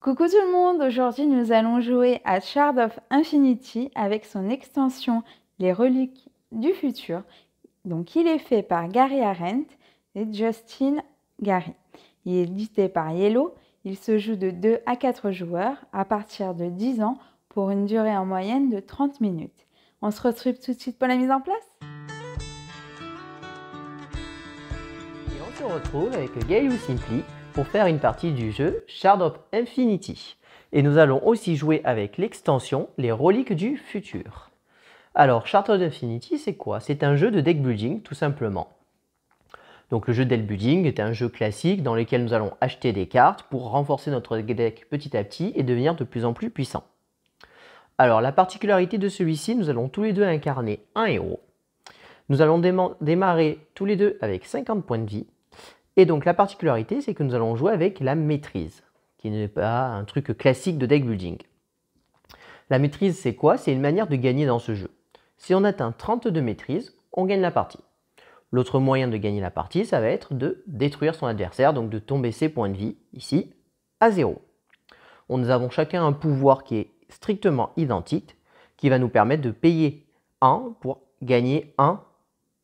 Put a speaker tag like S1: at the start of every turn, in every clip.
S1: Coucou tout le monde, aujourd'hui nous allons jouer à Shard of Infinity avec son extension Les Reliques du Futur. Donc il est fait par Gary Arendt et Justin Gary. Il est édité par Yellow, il se joue de 2 à 4 joueurs à partir de 10 ans pour une durée en moyenne de 30 minutes. On se retrouve tout de suite pour la mise en place.
S2: Et on se retrouve avec Gaël ou Simply pour faire une partie du jeu Shard of Infinity. Et nous allons aussi jouer avec l'extension Les Reliques du Futur. Alors, Shard of Infinity, c'est quoi? C'est un jeu de deck building, tout simplement. Donc le jeu de deck building est un jeu classique dans lequel nous allons acheter des cartes pour renforcer notre deck petit à petit et devenir de plus en plus puissant. Alors, la particularité de celui-ci, nous allons tous les deux incarner un héros. Nous allons démarrer tous les deux avec 50 points de vie. Et donc la particularité, c'est que nous allons jouer avec la maîtrise, qui n'est pas un truc classique de deck building. La maîtrise, c'est quoi? C'est une manière de gagner dans ce jeu. Si on atteint 32 maîtrises, on gagne la partie. L'autre moyen de gagner la partie, ça va être de détruire son adversaire, donc de tomber ses points de vie, ici, à 0. Nous avons chacun un pouvoir qui est strictement identique, qui va nous permettre de payer 1 pour gagner 1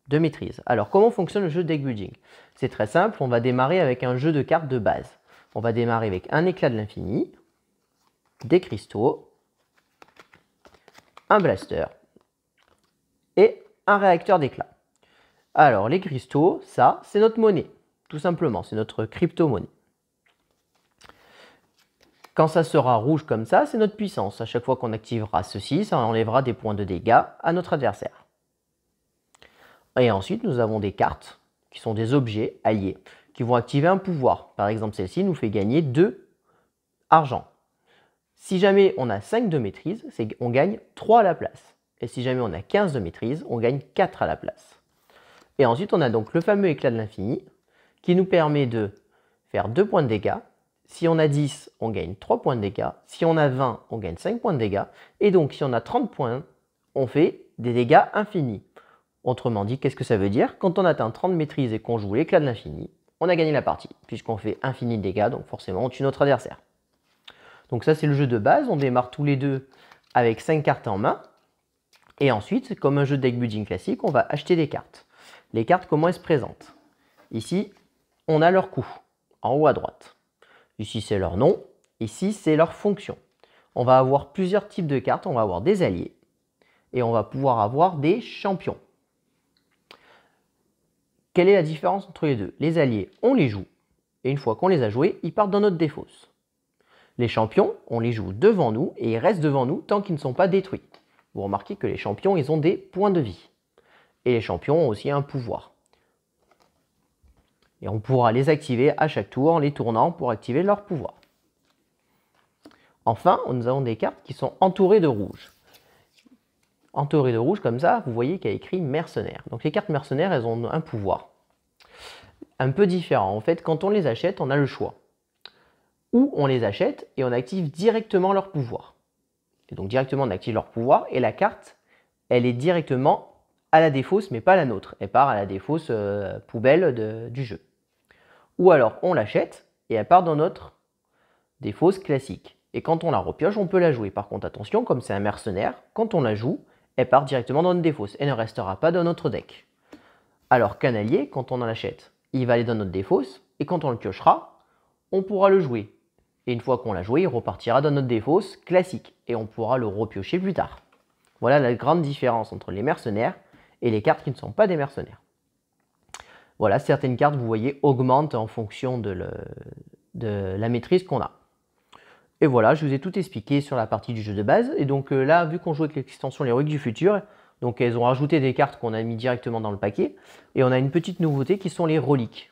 S2: de maîtrise. Alors, comment fonctionne le jeu de deck building? C'est très simple, on va démarrer avec un jeu de cartes de base. On va démarrer avec un éclat de l'infini, des cristaux, un blaster et un réacteur d'éclat. Alors, les cristaux, ça, c'est notre monnaie, tout simplement, c'est notre crypto-monnaie. Quand ça sera rouge comme ça, c'est notre puissance. À chaque fois qu'on activera ceci, ça enlèvera des points de dégâts à notre adversaire. Et ensuite, nous avons des cartes qui sont des objets alliés qui vont activer un pouvoir. Par exemple, celle-ci nous fait gagner 2 argent. Si jamais on a 5 de maîtrise, on gagne 3 à la place. Et si jamais on a 15 de maîtrise, on gagne 4 à la place. Et ensuite, on a donc le fameux éclat de l'infini qui nous permet de faire 2 points de dégâts. Si on a 10, on gagne 3 points de dégâts. Si on a 20, on gagne 5 points de dégâts. Et donc, si on a 30 points, on fait des dégâts infinis. Autrement dit, qu'est-ce que ça veut dire? Quand on atteint 30 maîtrises et qu'on joue l'éclat de l'infini, on a gagné la partie, puisqu'on fait infini de dégâts, donc forcément on tue notre adversaire. Donc ça c'est le jeu de base, on démarre tous les deux avec 5 cartes en main, et ensuite, comme un jeu de deck building classique, on va acheter des cartes. Les cartes, comment elles se présentent? Ici, on a leur coût, en haut à droite. Ici c'est leur nom, ici c'est leur fonction. On va avoir plusieurs types de cartes, on va avoir des alliés, et on va pouvoir avoir des champions. Quelle est la différence entre les deux? Les alliés, on les joue, et une fois qu'on les a joués, ils partent dans notre défausse. Les champions, on les joue devant nous, et ils restent devant nous tant qu'ils ne sont pas détruits. Vous remarquez que les champions, ils ont des points de vie. Et les champions ont aussi un pouvoir. Et on pourra les activer à chaque tour en les tournant pour activer leur pouvoir. Enfin, nous avons des cartes qui sont entourées de rouge. Entourées de rouge comme ça, vous voyez qu'il y a écrit mercenaires. Donc les cartes mercenaires, elles ont un pouvoir un peu différent. En fait, quand on les achète, on a le choix. Ou on les achète et on active directement leur pouvoir. Et donc directement on active leur pouvoir et la carte, elle est directement à la défausse mais pas la nôtre. Elle part à la défausse poubelle du jeu. Ou alors on l'achète et elle part dans notre défausse classique. Et quand on la repioche, on peut la jouer. Par contre, attention, comme c'est un mercenaire, quand on la joue, elle part directement dans notre défausse et ne restera pas dans notre deck. Alors qu'un allié, quand on en achète, il va aller dans notre défausse, et quand on le piochera, on pourra le jouer. Et une fois qu'on l'a joué, il repartira dans notre défausse classique, et on pourra le repiocher plus tard. Voilà la grande différence entre les mercenaires et les cartes qui ne sont pas des mercenaires. Voilà, certaines cartes, vous voyez, augmentent en fonction de la maîtrise qu'on a. Et voilà, je vous ai tout expliqué sur la partie du jeu de base. Et donc là, vu qu'on joue avec l'extension Les Reliques du Futur, donc elles ont rajouté des cartes qu'on a mis directement dans le paquet. Et on a une petite nouveauté qui sont les reliques.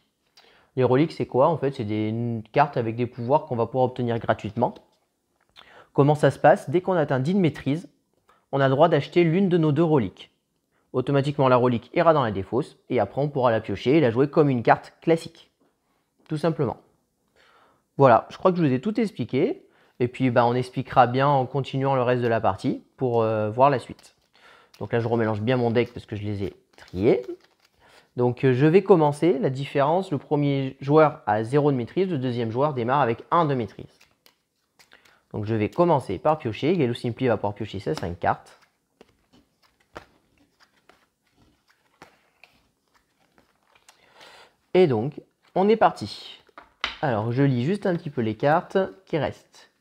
S2: Les reliques, c'est quoi? En fait, c'est des cartes avec des pouvoirs qu'on va pouvoir obtenir gratuitement. Comment ça se passe? Dès qu'on atteint 10 de maîtrise, on a le droit d'acheter l'une de nos 2 reliques. Automatiquement, la relique ira dans la défausse. Et après, on pourra la piocher et la jouer comme une carte classique. Tout simplement. Voilà, je crois que je vous ai tout expliqué. Et puis, on expliquera bien en continuant le reste de la partie pour voir la suite. Donc là, je remélange bien mon deck parce que je les ai triés. Donc je vais commencer. La différence, le premier joueur a 0 de maîtrise, le deuxième joueur démarre avec 1 de maîtrise. Donc je vais commencer par piocher. Gaëlou Simply va pouvoir piocher ses 5 cartes. Et donc, on est parti. Alors, je lis juste un petit peu les cartes qui restent.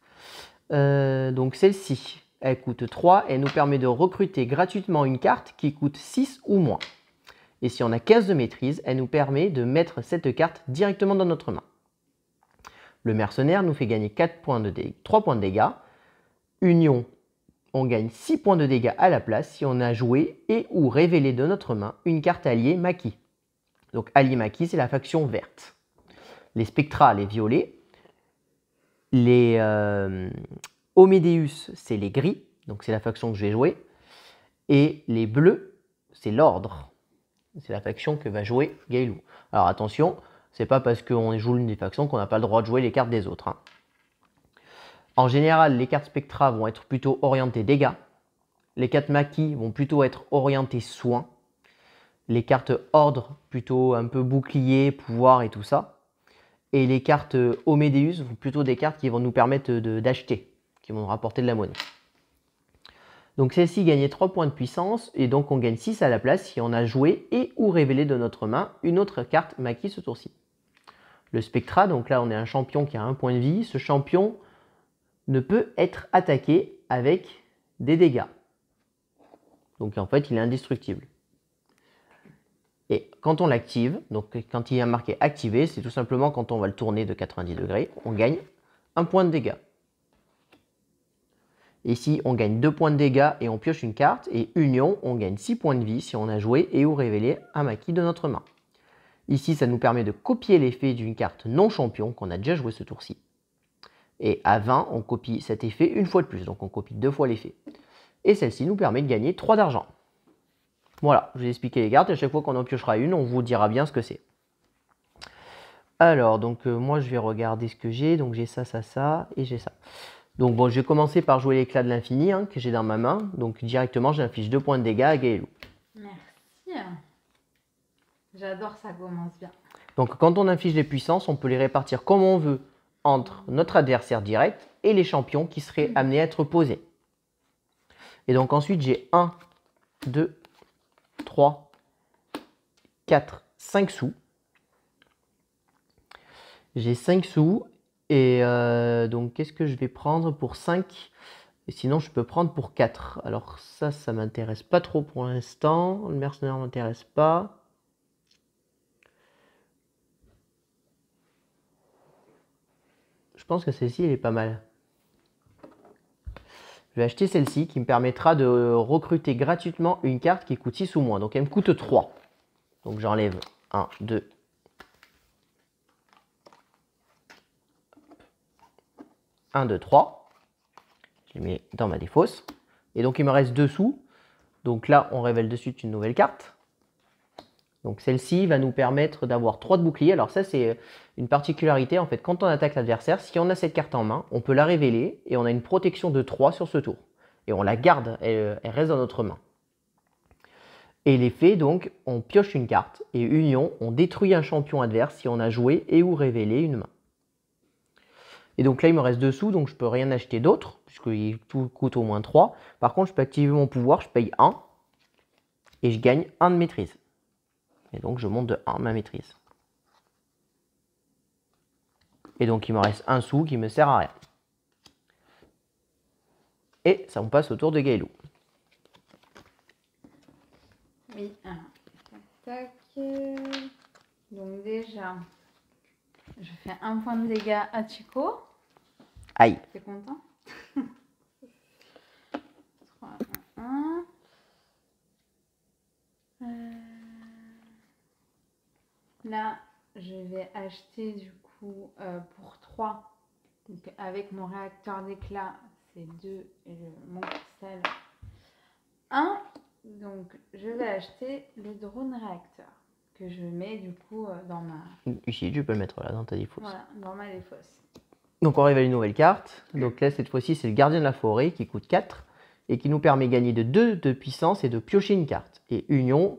S2: Donc celle-ci, elle coûte 3 et elle nous permet de recruter gratuitement une carte qui coûte 6 ou moins. Et si on a 15 de maîtrise, elle nous permet de mettre cette carte directement dans notre main. Le mercenaire nous fait gagner 3 points de dégâts. Union, on gagne 6 points de dégâts à la place si on a joué et ou révélé de notre main une carte alliée maquis. Donc allié maquis, c'est la faction verte. Les spectras, les violets. Les Homédeus, c'est les gris, donc c'est la faction que je vais jouer. Et les bleus, c'est l'ordre. C'est la faction que va jouer Gaëlou. Alors attention, c'est pas parce qu'on joue l'une des factions qu'on n'a pas le droit de jouer les cartes des autres. Hein. En général, les cartes spectra vont être plutôt orientées dégâts. Les cartes maquis vont plutôt être orientées soins. Les cartes ordre, plutôt un peu bouclier, pouvoir et tout ça. Et les cartes Homédeus vont plutôt des cartes qui vont nous permettre d'acheter, qui vont nous rapporter de la monnaie. Donc celle-ci gagnait 3 points de puissance et donc on gagne 6 à la place si on a joué et ou révélé de notre main une autre carte maquis ce tour-ci. Le Spectra, donc là on est un champion qui a 1 point de vie. Ce champion ne peut être attaqué avec des dégâts. Donc en fait il est indestructible. Et quand on l'active, donc quand il y a marqué activé, c'est tout simplement quand on va le tourner de 90 degrés, on gagne 1 point de dégâts. Ici, on gagne 2 points de dégâts et on pioche une carte. Et union, on gagne 6 points de vie si on a joué et ou révélé un maquis de notre main. Ici, ça nous permet de copier l'effet d'une carte non champion qu'on a déjà joué ce tour-ci. Et à 20, on copie cet effet une fois de plus, donc on copie 2 fois l'effet. Et celle-ci nous permet de gagner 3 d'argent. Voilà, je vais expliquer les cartes. À chaque fois qu'on en piochera une, on vous dira bien ce que c'est. Alors, donc moi je vais regarder ce que j'ai. Donc j'ai ça, ça, ça et j'ai ça. Donc bon, je vais commencer par jouer l'éclat de l'infini hein, que j'ai dans ma main. Donc directement, j'inflige 2 points de dégâts à Gaëlou.
S1: Merci. J'adore, ça commence bien.
S2: Donc quand on inflige les puissances, on peut les répartir comme on veut entre notre adversaire direct et les champions qui seraient amenés à être posés. Et donc ensuite, j'ai 1, 2, 3, 4, 5 sous. J'ai 5 sous et donc qu'est-ce que je vais prendre pour 5 ? Et sinon je peux prendre pour 4. Alors ça m'intéresse pas trop pour l'instant. Le mercenaire m'intéresse pas. Je pense que celle-ci elle est pas mal. Je vais acheter celle-ci qui me permettra de recruter gratuitement une carte qui coûte 6 ou moins. Donc elle me coûte 3. Donc j'enlève 1, 2. 1, 2, 3. Je les mets dans ma défausse. Et donc il me reste 2 sous. Donc là, on révèle de suite une nouvelle carte. Donc celle-ci va nous permettre d'avoir 3 de bouclier. Alors ça, c'est une particularité. En fait, quand on attaque l'adversaire, si on a cette carte en main, on peut la révéler et on a une protection de 3 sur ce tour. Et on la garde, elle reste dans notre main. Et l'effet, donc, on pioche une carte et union, on détruit un champion adverse si on a joué et ou révélé une main. Et donc là, il me reste 2 sous, donc je ne peux rien acheter d'autre, puisqu'il tout coûte au moins 3. Par contre, je peux activer mon pouvoir, je paye 1, et je gagne 1 de maîtrise. Et donc, je monte de 1 ma maîtrise. Et donc, il me reste 1 sou qui ne me sert à rien. Et ça me passe au tour de Gaëlou.
S1: Oui, alors, tac, tac. Donc déjà, je fais 1 point de dégâts à Chico.
S2: Aïe.
S1: T'es content? 3, 1, 1. Là, je vais acheter du coup pour 3. Donc, avec mon réacteur d'éclat, c'est 2 et mon cristal 1. Donc, je vais acheter le drone réacteur que je mets du coup dans ma...
S2: Ici, tu peux le mettre là dans ta défausse.
S1: Voilà, dans ma défausse.
S2: Donc, on révèle une nouvelle carte. Donc là, cette fois-ci, c'est le gardien de la forêt qui coûte 4 et qui nous permet de gagner de 2 de puissance et de piocher une carte. Et union,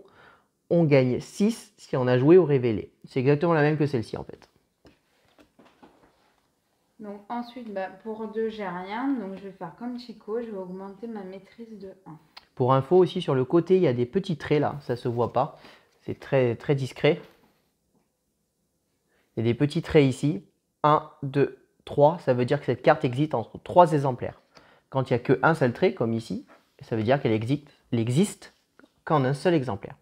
S2: on gagne 6 si on a joué ou révélé. C'est exactement la même que celle-ci en fait.
S1: Donc ensuite, bah, pour 2, j'ai rien. Donc je vais faire comme Chico, je vais augmenter ma maîtrise de 1.
S2: Pour info aussi, sur le côté, il y a des petits traits là, ça se voit pas. C'est très, très discret. Il y a des petits traits ici. 1, 2, 3, ça veut dire que cette carte existe entre 3 exemplaires. Quand il n'y a qu'un seul trait, comme ici, ça veut dire qu'elle existe qu'en un seul exemplaire.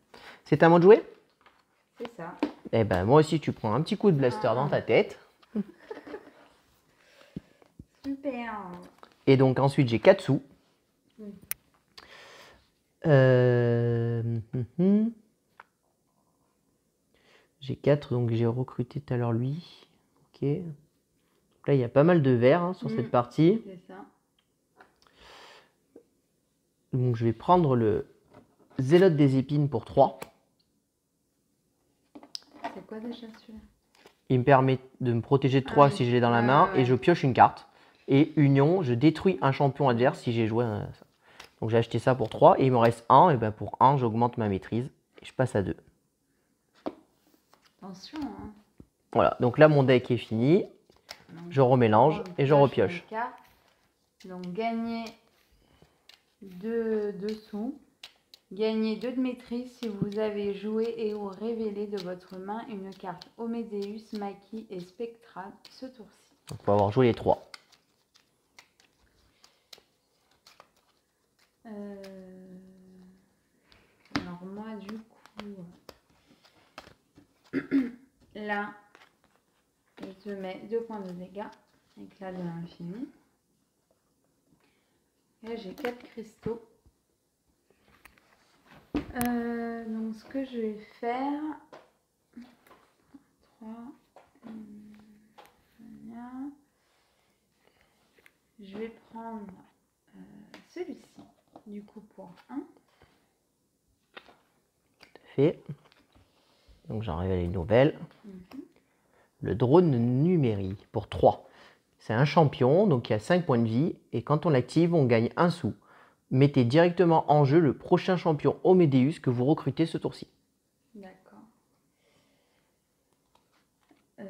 S2: C'est à moi de jouer?
S1: C'est ça.
S2: Eh ben moi aussi, tu prends un petit coup de blaster dans ta tête.
S1: Super.
S2: Et donc ensuite, j'ai 4 sous.
S1: Oui.
S2: J'ai 4, donc j'ai recruté tout à l'heure lui. Ok. Là, il y a pas mal de verts hein, sur cette partie.
S1: C'est ça.
S2: Donc je vais prendre le Zélote des épines pour 3.
S1: C'est quoi déjà celui-là?
S2: Il me permet de me protéger de 3 si je l'ai dans la main. Et je pioche une carte. Et Union, je détruis un champion adverse si j'ai joué ça. Donc j'ai acheté ça pour 3. Et il me reste 1. Et ben pour 1, j'augmente ma maîtrise. Et je passe à 2.
S1: Attention. Hein.
S2: Voilà, donc là mon deck est fini. Donc, je remélange et je repioche.
S1: Donc gagner 2 sous. Gagnez 2 de maîtrise si vous avez joué et ou révélé de votre main une carte Omedeus, Maki et Spectra ce tour-ci.
S2: Donc on va avoir joué les 3.
S1: Alors moi du coup, là, je te mets 2 points de dégâts, éclat de l'infini. Là j'ai 4 cristaux. Donc ce que je vais faire, 3, je vais prendre celui-ci, du coup pour 1.
S2: Tout à fait. Donc j'en révèle une nouvelle. Le drone numérique pour 3. C'est un champion, donc il a 5 points de vie. Et quand on l'active, on gagne 1 sou. Mettez directement en jeu le prochain champion Omedeus que vous recrutez ce tour-ci.
S1: D'accord. J'en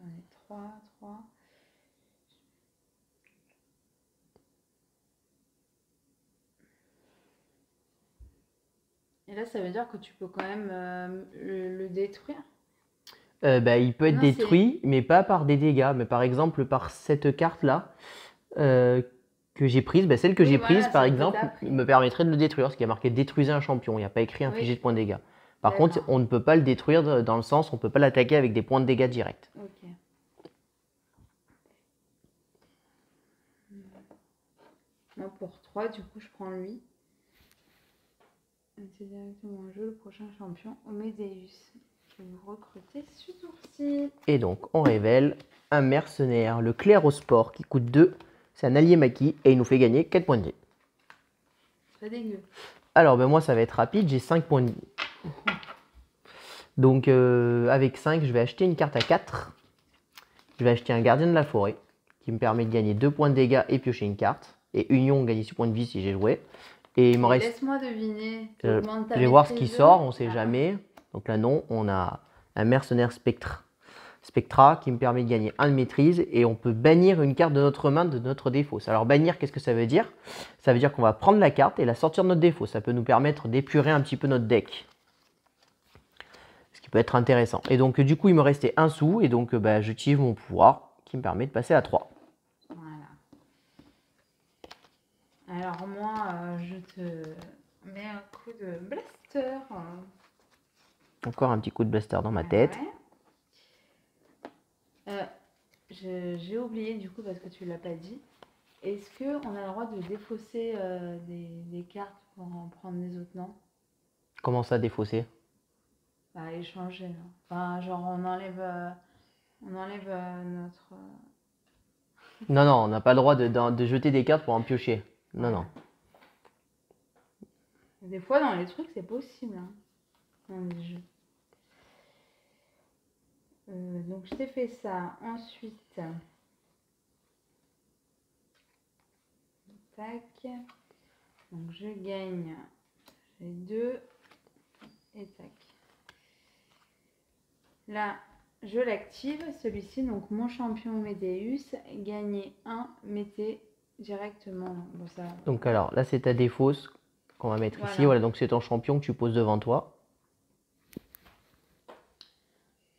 S1: ai 3. Et là, ça veut dire que tu peux quand même le détruire?
S2: Il peut être détruit, mais pas par des dégâts. Mais par exemple, par cette carte-là que j'ai prise, celle que j'ai prise, par exemple, me permettrait de le détruire. Parce qu'il y a marqué détruisez un champion. Il n'y a pas écrit infliger de points de dégâts. Par contre, on ne peut pas le détruire dans le sens, on ne peut pas l'attaquer avec des points de dégâts directs.
S1: Ok. Moi, pour 3, du coup, je prends lui. C'est directement en jeu le prochain champion Omedeus que vous recrutez ce tour-ci.
S2: Et donc, on révèle un mercenaire, le Clair au sport, qui coûte 2. C'est un allié maquis et il nous fait gagner 4 points de vie.
S1: Très dégueu.
S2: Alors, moi, ça va être rapide. J'ai 5 points de vie. Donc, avec 5, je vais acheter une carte à 4. Je vais acheter un gardien de la forêt qui me permet de gagner 2 points de dégâts et piocher une carte. Et Union, gagner 6 points de vie si j'ai joué. Et il me reste.
S1: Laisse-moi deviner.
S2: Je vais voir ce qui sort, on ne sait jamais. Donc là, non, on a un mercenaire Spectra qui me permet de gagner 1 de maîtrise. Et on peut bannir une carte de notre main de notre défaut. Alors, bannir, qu'est-ce que ça veut dire? Ça veut dire qu'on va prendre la carte et la sortir de notre défaut. Ça peut nous permettre d'épurer un petit peu notre deck. Ce qui peut être intéressant. Et donc, du coup, il me restait 1 sou. Et donc, j'utilise mon pouvoir qui me permet de passer à 3.
S1: Voilà. Alors, moi, je te mets un coup de blaster.
S2: Encore un petit coup de blaster dans ma tête.
S1: J'ai oublié, du coup, parce que tu ne l'as pas dit. Est-ce qu'on a le droit de défausser des cartes pour en prendre des autres, non?
S2: Comment ça, défausser?
S1: Échanger. Là. Enfin, genre, on enlève notre...
S2: Non, on n'a pas le droit de jeter des cartes pour en piocher. Non.
S1: Des fois, dans les trucs, c'est possible. Hein, dans les jeux. Donc, je t'ai fait ça. Ensuite, tac. Donc, je gagne. J'ai 2 et tac. Là, je l'active, celui-ci, donc mon champion Médéus, gagner 1, mettez directement. Bon, ça...
S2: Donc alors, là c'est ta défausse qu'on va mettre ici.
S1: Voilà.
S2: Voilà, donc c'est ton champion que tu poses devant toi.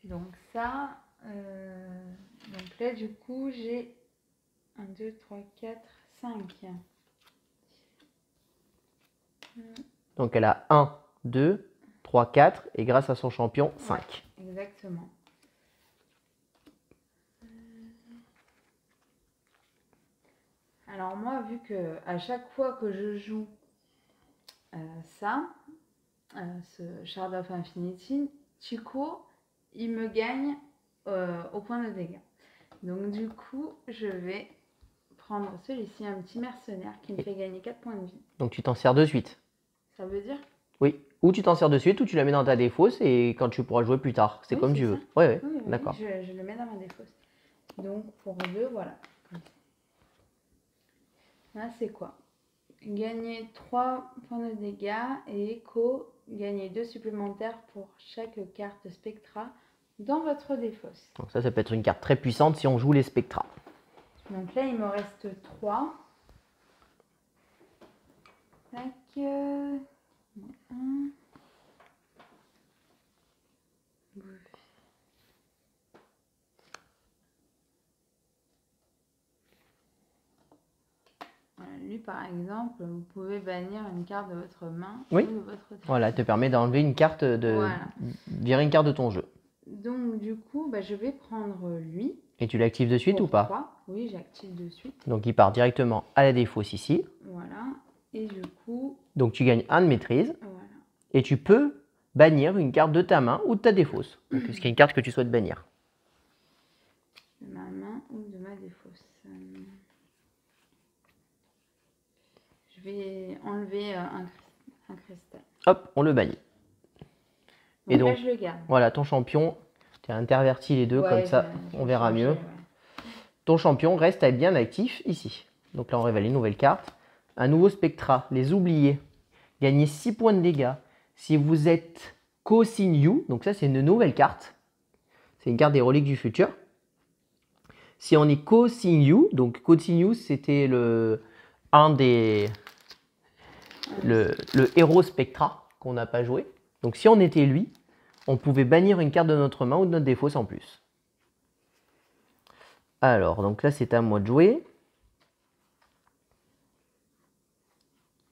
S1: Donc ça, donc là du coup j'ai 1, 2, 3, 4, 5.
S2: Donc elle a 1, 2, 3, 4 et grâce à son champion, 5.
S1: Ouais, exactement. Alors moi, vu que à chaque fois que je joue ça, ce Shard of Infinity, Chico, il me gagne au point de dégâts. Donc du coup, je vais prendre celui-ci, un petit mercenaire qui me fait gagner 4 points de vie.
S2: Donc tu t'en sers de suite.
S1: Ça veut dire?
S2: Oui, ou tu t'en sers de suite ou tu la mets dans ta défausse et quand tu pourras jouer plus tard. C'est
S1: Oui,
S2: comme
S1: c'est
S2: tu veux.
S1: ça.
S2: Oui,
S1: Oui,
S2: d'accord.
S1: Je le mets dans ma défausse. Donc pour 2, voilà. Là, c'est quoi? Gagner 3 points de dégâts et écho, gagner 2 supplémentaires pour chaque carte Spectra dans votre défausse.
S2: Donc ça peut être une carte très puissante si on joue les Spectra.
S1: Donc là, il me reste 3. Tac. 1. Voilà, lui, par exemple, vous pouvez bannir une carte de votre main
S2: Oui.
S1: ou de votre terrain.
S2: Voilà, elle te permet d'enlever une carte, virer une carte de ton jeu.
S1: Donc du coup, bah, je vais prendre lui.
S2: Et tu l'actives de suite ou pas?
S1: 3. Oui, j'active de suite.
S2: Donc il part directement à la défausse ici.
S1: Voilà. Et du coup...
S2: Donc tu gagnes 1 de maîtrise.
S1: Voilà.
S2: Et tu peux bannir une carte de ta main ou de ta défausse. Donc est-ce qu'il y a une carte que tu souhaites bannir?
S1: De ma main ou de ma défausse. Je vais enlever un cristal.
S2: Hop, on le bannit.
S1: Donc, et donc là, je le garde.
S2: Voilà, ton champion, tu as interverti les deux, comme ça on verra mieux. Ouais. Ton champion reste bien actif ici. Donc là, on révèle une nouvelle carte. Un nouveau Spectra, les oubliés. Gagnez 6 points de dégâts. Si vous êtes Co-Sign-You, donc ça c'est une nouvelle carte. C'est une carte des reliques du futur. Si on est Co-Sign-You, donc Co-Sign-You c'était le héros Spectra qu'on n'a pas joué. Donc si on était lui, on pouvait bannir une carte de notre main ou de notre défausse en plus. Alors, donc là c'est à moi de jouer.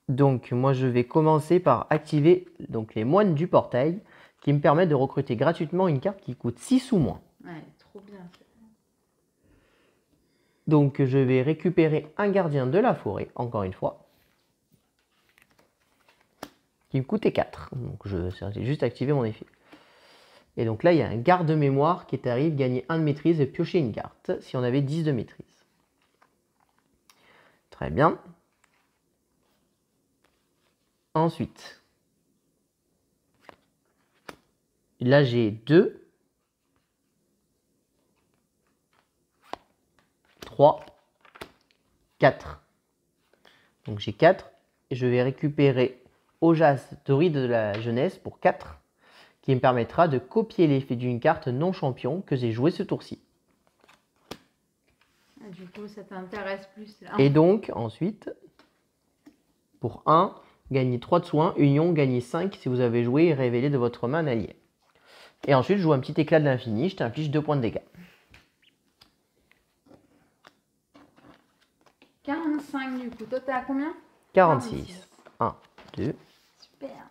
S2: Donc moi je vais commencer par activer donc, les moines du portail qui me permettent de recruter gratuitement une carte qui coûte 6 ou moins.
S1: Ouais, trop bien.
S2: Donc je vais récupérer un gardien de la forêt, encore une fois, qui me coûtait 4. Donc j'ai juste activé mon effet. Et donc là il y a un garde-mémoire qui arrive, gagner 1 de maîtrise et piocher une carte si on avait 10 de maîtrise. Très bien. Ensuite, là j'ai 2, 3, 4. Donc j'ai 4 et je vais récupérer Ojas, druide de la jeunesse pour 4, qui me permettra de copier l'effet d'une carte non champion que j'ai joué ce tour-ci.
S1: Du coup, ça t'intéresse plus là.
S2: Et donc ensuite, pour 1, gagnez 3 de soins, union, gagnez 5 si vous avez joué et révélé de votre main un allié. Et ensuite, je joue un petit éclat de l'infini, je t'inflige 2 points de dégâts.
S1: 45 du coup. Toi, t'es à combien?
S2: 46. 1, 2.
S1: Super.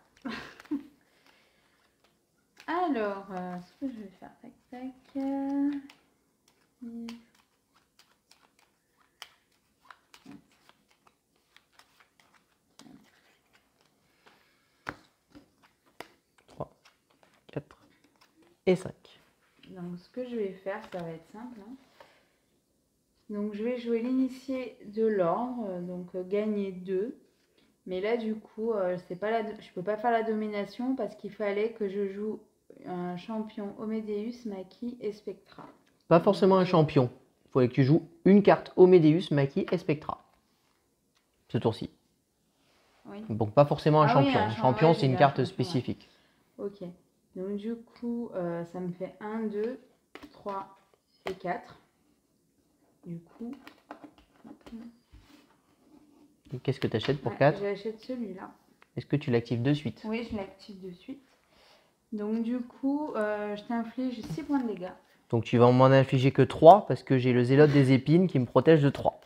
S1: Alors, ce que je vais faire, tac, tac.
S2: 3, 4 et 5.
S1: Donc, ce que je vais faire, ça va être simple. Hein. Donc, je vais jouer l'initié de l'ordre, donc gagner 2. Mais là, du coup, je ne peux pas faire la domination parce qu'il fallait que je joue un champion Omédéus, Maki et Spectra.
S2: Pas forcément un champion. Il fallait que tu joues une carte Omédéus, Maki et Spectra. Ce tour-ci. Oui. Donc pas forcément un champion. Oui, un champion, c'est une carte spécifique.
S1: Ouais. Ok. Donc du coup, ça me fait 1, 2, 3 et 4. Du coup...
S2: Qu'est-ce que tu achètes pour 4?
S1: J'achète celui-là.
S2: Est-ce que tu l'actives de suite?
S1: Oui, je l'active de suite. Donc du coup, je t'inflige 6 points de dégâts.
S2: Donc tu vas m'en infliger que 3 parce que j'ai le zélote des épines qui me protège de 3.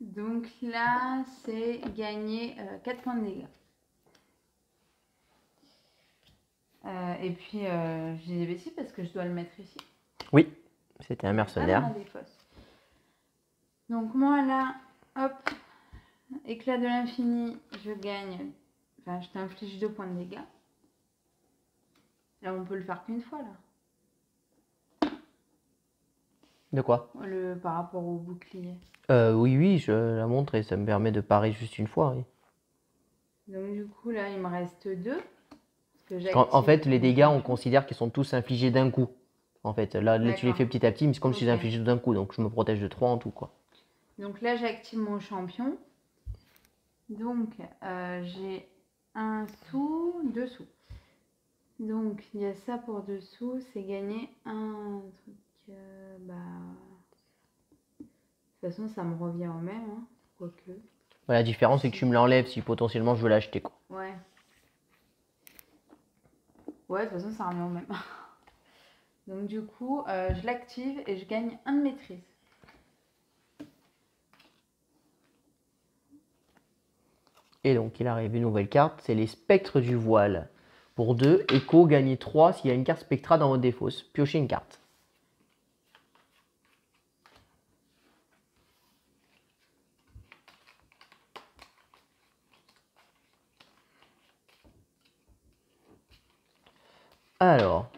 S1: Donc là, c'est gagner 4 points de dégâts. Et puis, j'ai des bêtises parce que je dois le mettre ici.
S2: Oui, c'était un mercenaire.
S1: Donc moi là, hop, éclat de l'infini, je gagne, enfin je t'inflige 2 points de dégâts. Là on peut le faire qu'une fois là.
S2: De quoi?
S1: Par rapport au bouclier.
S2: Oui, je la montre et ça me permet de parer juste une fois. Oui.
S1: Donc du coup là il me reste 2.
S2: En fait, les dégâts, on considère qu'ils sont tous infligés d'un coup. En fait, là tu les fais petit à petit, mais c'est comme si je les infligés d'un coup. Donc je me protège de 3 en tout, quoi.
S1: Donc là, j'active mon champion. Donc, j'ai un sou, 2 sous. Donc, il y a ça pour dessous. C'est gagner un truc... De toute façon, ça me revient au même. Hein, quoique.
S2: Ouais, la différence, c'est que tu me l'enlèves si potentiellement je veux l'acheter, quoi.
S1: Ouais. Ouais, de toute façon, ça revient au même. Donc, du coup, je l'active et je gagne 1 de maîtrise.
S2: Et donc, il arrive une nouvelle carte, c'est les spectres du voile. Pour 2, écho, gagnez 3 s'il y a une carte spectra dans votre défausse. Piochez une carte. Alors.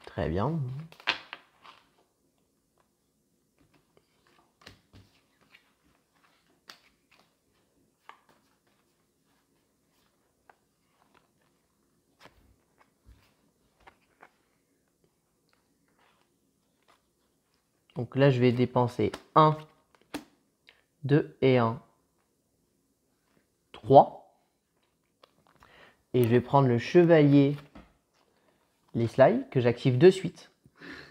S2: Très bien. Donc là, je vais dépenser 1, 2 et 1, 3. Et je vais prendre le chevalier, les slides, que j'active de suite.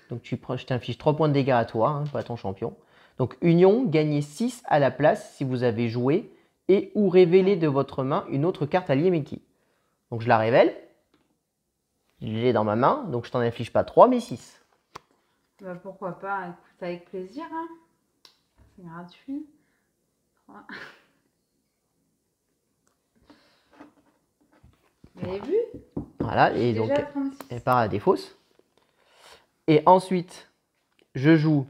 S2: Donc je t'inflige 3 points de dégâts à toi, hein, pas à ton champion. Donc union, gagnez 6 à la place si vous avez joué et ou révélé de votre main une autre carte alliée Mickey. Donc je la révèle. Je l'ai dans ma main, donc je t'en inflige pas 3 mais 6.
S1: Bah pourquoi pas, écoute, avec plaisir. Hein. C'est gratuit. 3. Vous avez vu?
S2: Voilà, et donc elle part à la défausse. Et ensuite, je joue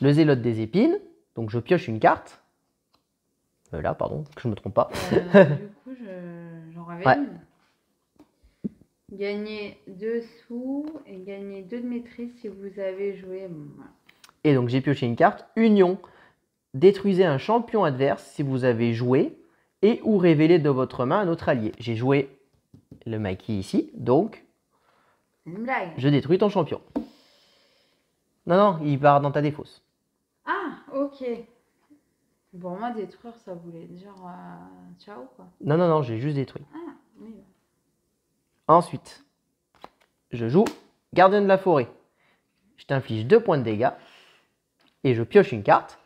S2: le zélote des épines. Donc je pioche une carte. Là, pardon, que je ne me trompe pas.
S1: Du coup, j'en révèle une. Gagner 2 sous et gagner 2 de maîtrise si vous avez joué.
S2: Et donc j'ai pioché une carte. Union. Détruisez un champion adverse si vous avez joué et ou révélé de votre main un autre allié. J'ai joué le maquis ici, donc
S1: une blague.
S2: Je détruis ton champion. Non, non, il part dans ta défausse.
S1: Ah, ok. Pour moi, détruire, ça voulait dire ciao, quoi.
S2: Non, non, non, j'ai juste détruit.
S1: Ah, oui.
S2: Ensuite, je joue gardien de la forêt. Je t'inflige 2 points de dégâts et je pioche une carte.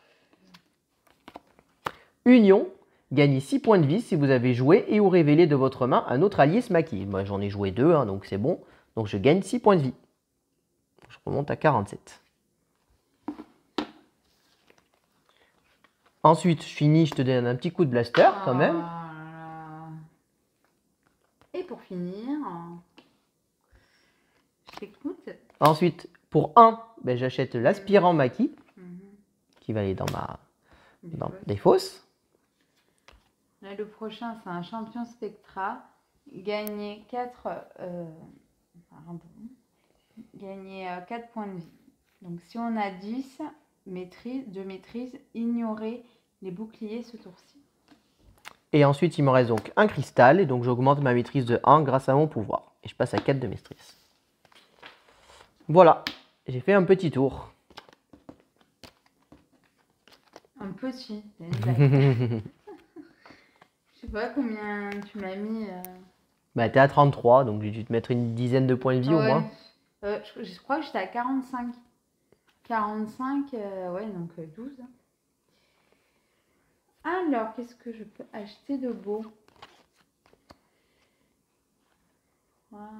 S2: Union, gagnez 6 points de vie si vous avez joué et ou révélé de votre main un autre allié Smacky. Moi, j'en ai joué 2, hein, donc c'est bon. Donc je gagne 6 points de vie. Je remonte à 47. Ensuite, je finis, je te donne un petit coup de blaster quand même.
S1: Et pour finir, je t'écoute.
S2: Ensuite, pour 1, ben, j'achète l'aspirant maquis qui va aller dans ma défausse.
S1: Là, le prochain, c'est un champion spectra. Gagner 4 points de vie. Donc, si on a 10 de maîtrise, ignorer les boucliers ce tour-ci.
S2: Et ensuite, il me reste donc un cristal. Et donc, j'augmente ma maîtrise de 1 grâce à mon pouvoir. Et je passe à 4 de maîtrise. Voilà, j'ai fait un petit tour.
S1: Un petit, c'est une blague. Je sais pas combien tu m'as mis.
S2: Bah, t'es à 33, donc j'ai dû te mettre une dizaine de points de vie au
S1: Ouais.
S2: moins.
S1: Je crois que j'étais à 45. 45, ouais, donc 12. Alors, qu'est-ce que je peux acheter de beau? Voilà.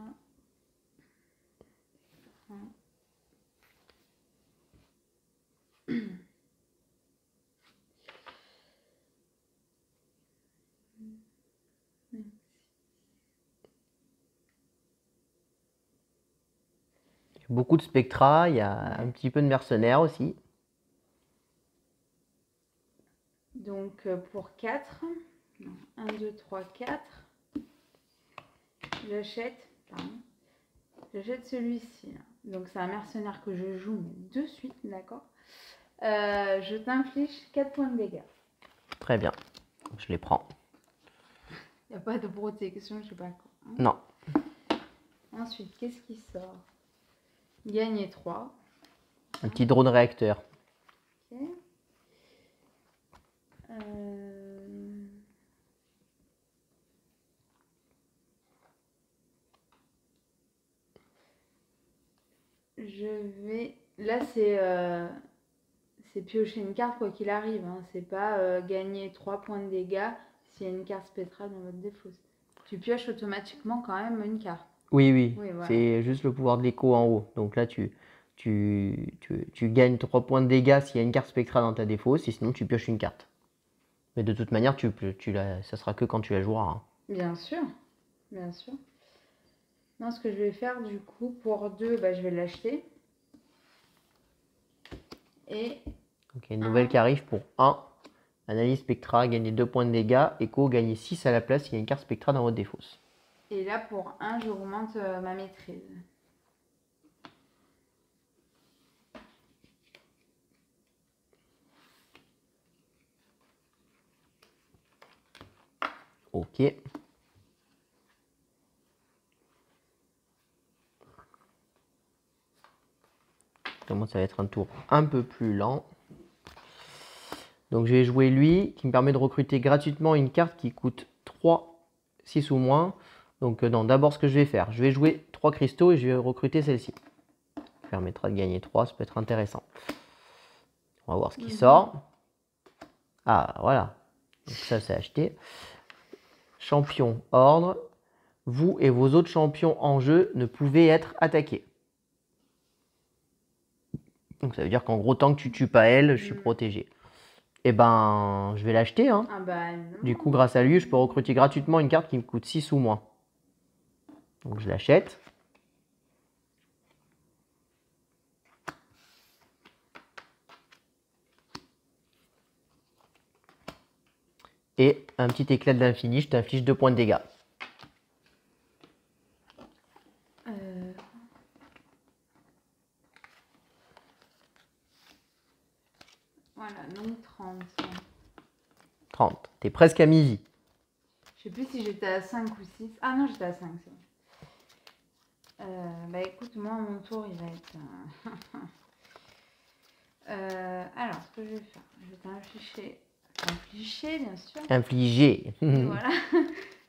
S2: Beaucoup de spectra, il y a un petit peu de mercenaires aussi.
S1: Donc, pour 4, 1, 2, 3, 4, j'achète, j'achète celui-ci. Donc, c'est un mercenaire que je joue mais de suite, d'accord. Je t'inflige 4 points de dégâts.
S2: Très bien, je les prends.
S1: Il n'y a pas de protection, je sais pas quoi. Hein.
S2: Non.
S1: Ensuite, qu'est-ce qui sort? Gagner 3.
S2: Un petit drone réacteur.
S1: Ok. Je vais... Là, c'est piocher une carte quoi qu'il arrive. Hein. C'est pas gagner 3 points de dégâts s'il y a une carte spectrale dans votre défausse. Tu pioches automatiquement quand même une carte.
S2: Oui, oui,
S1: voilà.
S2: C'est juste le pouvoir de l'écho en haut. Donc là, tu gagnes 3 points de dégâts s'il y a une carte spectrale dans ta défausse, et sinon tu pioches une carte. Mais de toute manière, ça sera que quand tu la joueras. Hein.
S1: Bien sûr, bien sûr. Non, ce que je vais faire du coup, pour 2, bah, je vais l'acheter. Et...
S2: Ok, une nouvelle qui arrive pour 1. Analyse spectra, gagner 2 points de dégâts. Écho, gagner 6 à la place s'il y a une carte spectra dans votre défausse.
S1: Et là, pour 1, j'augmente ma maîtrise.
S2: Ok. Comment ça va être un tour un peu plus lent. Donc je vais jouer lui, qui me permet de recruter gratuitement une carte qui coûte 3, 6 ou moins. Donc non, d'abord ce que je vais faire, je vais jouer 3 cristaux et je vais recruter celle-ci. Ça permettra de gagner 3, ça peut être intéressant. On va voir ce qui sort. Ah, voilà. Donc ça, c'est acheté. Champion, ordre. Vous et vos autres champions en jeu ne pouvez être attaqués. Donc ça veut dire qu'en gros, tant que tu tues pas elle, je suis protégé. Et ben, je vais l'acheter. Hein.
S1: Ah bah, non.
S2: Du coup, grâce à lui, je peux recruter gratuitement une carte qui me coûte 6 ou moins. Donc je l'achète. Et un petit éclat de l'infini, je t'inflige 2 points de dégâts.
S1: Voilà, donc 30.
S2: 30. T'es presque à mi-vie.
S1: Je sais plus si j'étais à 5 ou 6. Ah non, j'étais à 5, c'est bon. Bah écoute, moi, mon tour, il va être... alors, ce que je vais faire, je vais t'infliger, bien sûr.
S2: Infliger.
S1: Voilà.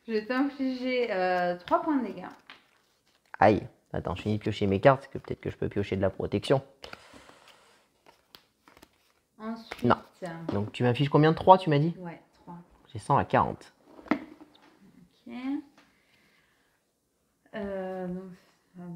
S1: Je vais t'infliger 3 points de dégâts.
S2: Aïe. Attends, je finis de piocher mes cartes, parce que peut-être que je peux piocher de la protection.
S1: Ensuite...
S2: Non. Donc tu m'affiches combien de 3, tu m'as dit?
S1: Ouais, 3.
S2: J'ai 100 à 40.
S1: Ok. Donc ça va.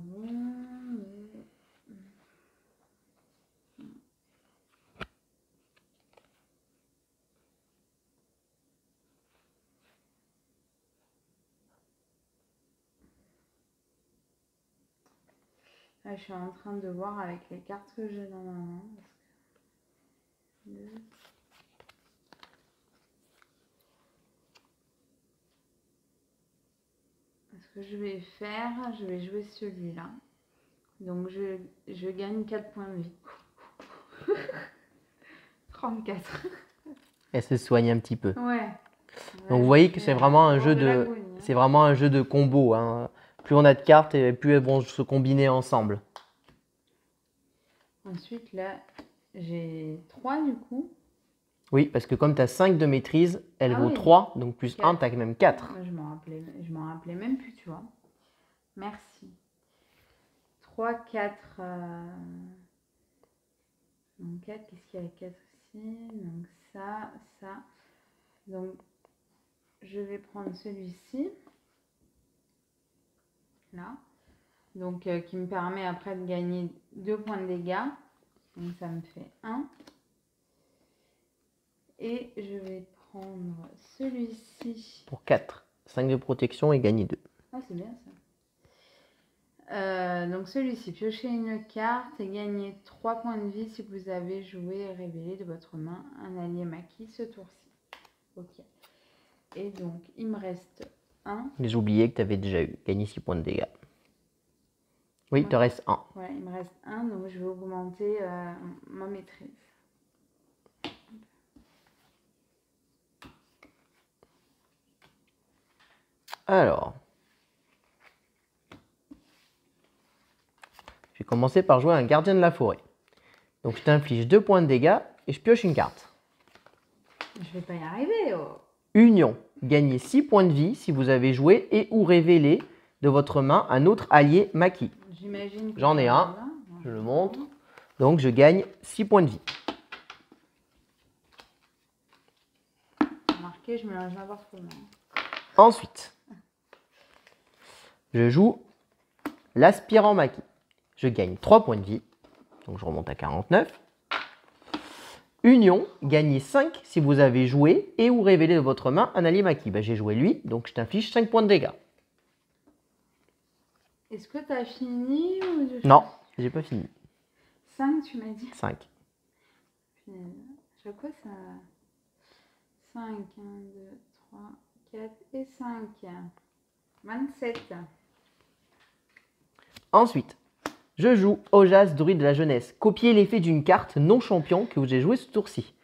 S1: Là, je suis en train de voir avec les cartes que j'ai dans ma main. Ce que je vais faire, je vais jouer celui-là. Donc je gagne 4 points de vie. 34.
S2: Elle se soigne un petit peu.
S1: Ouais.
S2: Donc vous voyez que c'est vraiment un jeu de combo. Hein. Plus on a de cartes et plus elles vont se combiner ensemble.
S1: Ensuite là, j'ai 3 du coup.
S2: Oui, parce que comme tu as 5 de maîtrise, elle
S1: Ah
S2: vaut
S1: oui.
S2: 3, donc plus 1,
S1: 4.
S2: tu as même 4.
S1: Moi, je m'en rappelais même plus, tu vois. Merci. 3, 4. Donc 4, qu'est-ce qu'il y a 4 aussi? Donc ça. Donc je vais prendre celui-ci. Là. Donc qui me permet après de gagner 2 points de dégâts. Donc ça me fait 1. Et je vais prendre celui-ci.
S2: Pour 4. 5 de protection et gagner 2.
S1: Ah, c'est bien ça. Donc celui-ci, piocher une carte et gagner 3 points de vie si vous avez joué et révélé de votre main un allié maquis ce tour-ci. Ok. Et donc, il me reste 1.
S2: J'ai oublié que tu avais déjà eu. Gagné 6 points de dégâts. Oui, il te reste 1.
S1: Voilà, il me reste 1, donc je vais augmenter ma maîtrise.
S2: Alors, je vais commencer par jouer un gardien de la forêt. Donc je t'inflige 2 points de dégâts et je pioche une carte.
S1: Je vais pas y arriver. Oh.
S2: Union. Gagnez 6 points de vie si vous avez joué et ou révélé de votre main un autre allié maquis.
S1: J'imagine que
S2: J'en ai un. Je le montre. Donc je gagne 6 points de vie.
S1: Marqué, je mélange n'importe comment.
S2: Ensuite, je joue l'aspirant maquis. Je gagne 3 points de vie. Donc je remonte à 49. Union, gagnez 5 si vous avez joué et ou révélé de votre main un allié maquis. Ben, j'ai joué lui, donc je t'inflige 5 points de dégâts.
S1: Est-ce que tu as fini ou
S2: Non, j'ai pas fini.
S1: 5, tu m'as dit
S2: 5.
S1: Chaque fois, ça... 5, 1, 2, 3, 4 et 5. 27.
S2: Ensuite, je joue Ojas, druide de la jeunesse. Copier l'effet d'une carte non champion que vous avez joué ce tour-ci.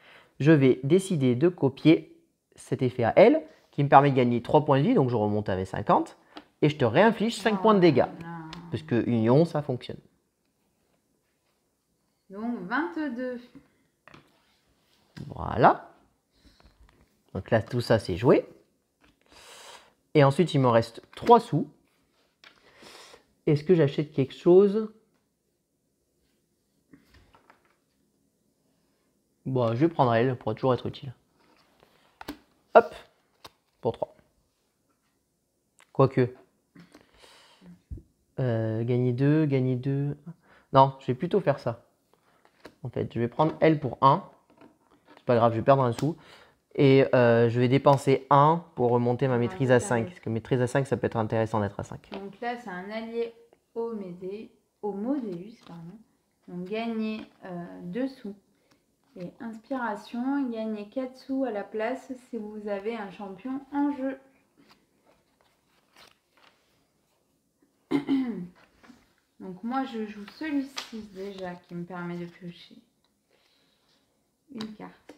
S2: Je vais décider de copier cet effet à elle, qui me permet de gagner 3 points de vie, donc je remonte avec 50. Et je te réinflige 5 points de dégâts. Parce que Union, ça fonctionne.
S1: Donc 22.
S2: Voilà. Donc là, tout ça, c'est joué. Et ensuite, il me reste 3 sous. Est-ce que j'achète quelque chose? Bon, je vais prendre elle, elle pourra toujours être utile. Hop, pour 3. Quoique. Gagner 2, gagner 2. Non, je vais plutôt faire ça. En fait, je vais prendre elle pour 1. C'est pas grave, je vais perdre un sou. Et je vais dépenser 1 pour remonter ma maîtrise à 5. Parce que maîtrise à 5, ça peut être intéressant d'être à 5.
S1: Donc là, c'est un allié Homodeus, pardon. Donc gagner 2 sous. Et inspiration, gagner 4 sous à la place si vous avez un champion en jeu. Donc moi, je joue celui-ci déjà qui me permet de piocher une carte.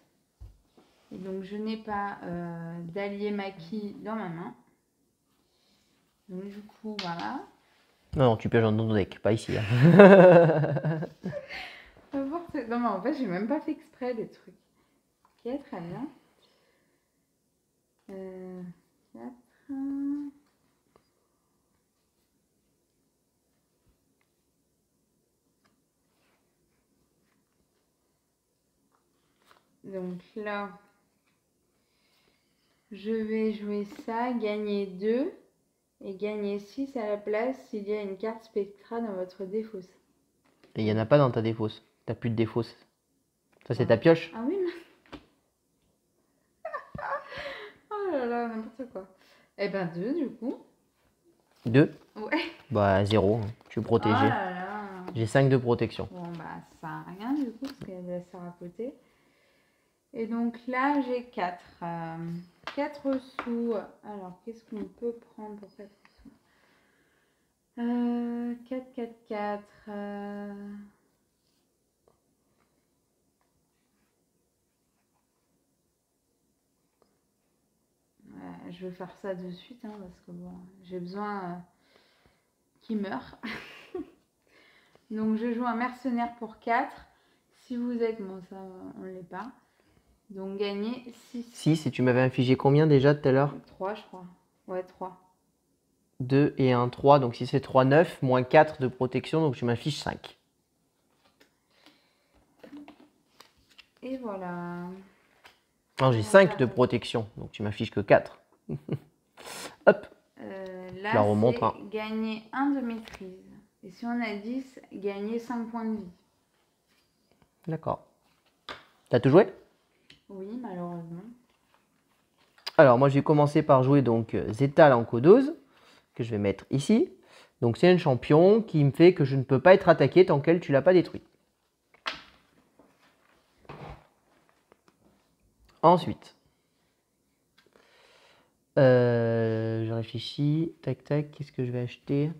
S1: Et donc, je n'ai pas d'allié maquis dans ma main. Donc, du coup, voilà.
S2: Non, tu pioches dans ton deck, pas ici. Hein.
S1: Non, mais en fait, j'ai même pas fait exprès des trucs. Ok, très bien. 4. Donc là, je vais jouer ça, gagner 2 et gagner 6 à la place s'il y a une carte spectra dans votre défausse.
S2: Et il n'y en a pas dans ta défausse. Tu n'as plus de défausse. Ça, c'est ta pioche.
S1: Ah oui, mais... Oh là là, n'importe quoi. Eh ben 2 du coup.
S2: 2.
S1: Ouais.
S2: Bah 0, je suis protégé.
S1: Oh là là.
S2: J'ai 5 de protection.
S1: Bon bah ça sert à rien du coup parce qu'elle sort à côté. Et donc là j'ai 4. 4 sous. Alors qu'est-ce qu'on peut prendre pour 4 sous 4, 4, 4. Ouais, je vais faire ça de suite hein, parce que bon, j'ai besoin qu'il meure. Donc je joue un mercenaire pour 4. Si vous êtes, bon ça on ne l'est pas. Donc gagner 6.
S2: 6, et tu m'avais infligé combien déjà tout à l'heure?
S1: 3, je crois. Ouais, 3.
S2: 2 et 1, 3. Donc si c'est 3, 9, moins 4 de protection, donc tu m'infliges 5.
S1: Et voilà.
S2: Non, j'ai 5 de protection, donc tu m'affiches que 4. Hop,
S1: Là,
S2: la remonte,
S1: c'est
S2: hein.
S1: gagner 1 de maîtrise. Et si on a 10, gagner 5 points de vie.
S2: D'accord. T'as tout joué?
S1: Oui, malheureusement.
S2: Alors, moi, je vais commencer par jouer donc Zeta l'encodose, que je vais mettre ici. Donc, c'est un champion qui me fait que je ne peux pas être attaqué tant qu'elle, tu l'as pas détruit. Ensuite, je réfléchis. Tac, tac, qu'est-ce que je vais acheter?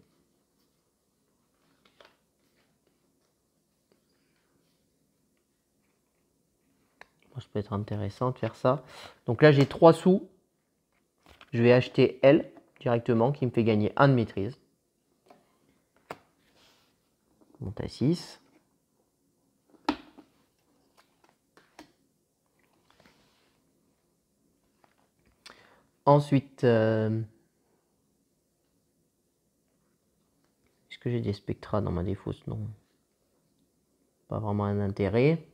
S2: Ça peut être intéressant de faire ça. Donc là, j'ai 3 sous. Je vais acheter elle directement, qui me fait gagner 1 de maîtrise. Je monte à 6. Ensuite, est-ce que j'ai des spectras dans ma défausse? Non. Pas vraiment un intérêt.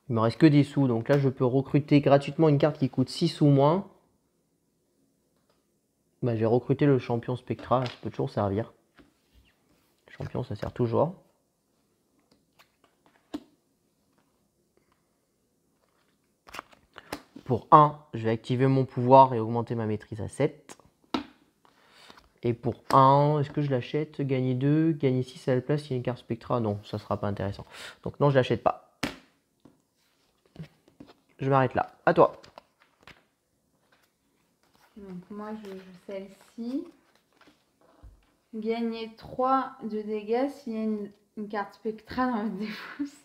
S2: Il me reste que des sous, donc là je peux recruter gratuitement une carte qui coûte 6 ou moins. Bah, j'ai recruté le champion Spectra, ça peut toujours servir. Le champion, ça sert toujours. Pour 1, je vais activer mon pouvoir et augmenter ma maîtrise à 7. Et pour 1, est-ce que je l'achète? Gagner 2, gagner 6 à la place, il y a une carte Spectra. Non, ça sera pas intéressant. Donc non, je l'achète pas. Je m'arrête là. À toi.
S1: Donc moi, je joue celle-ci. Gagner 3 de dégâts s'il y a une carte Spectra dans votre défausse.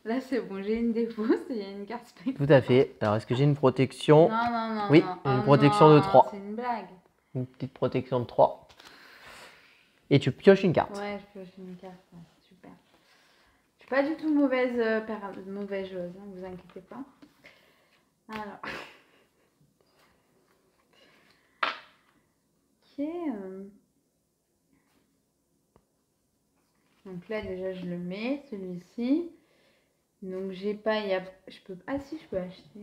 S1: Là, c'est bon, j'ai une défausse et il y a une carte Spectra.
S2: Tout à fait. Alors, est-ce que j'ai une protection?
S1: Non, non, non,
S2: Oui,
S1: non.
S2: une
S1: Oh
S2: protection
S1: non,
S2: de 3.
S1: c'est une blague.
S2: Une petite protection de 3. Et tu pioches une carte.
S1: Ouais, je pioche une carte. Ouais, super. Je suis pas du tout mauvaise, mauvaise joueuse, hein, vous inquiétez pas. Alors. Ok. Donc là, déjà, je le mets, celui-ci. Donc, j'ai pas... je peux... Ah si, je peux acheter.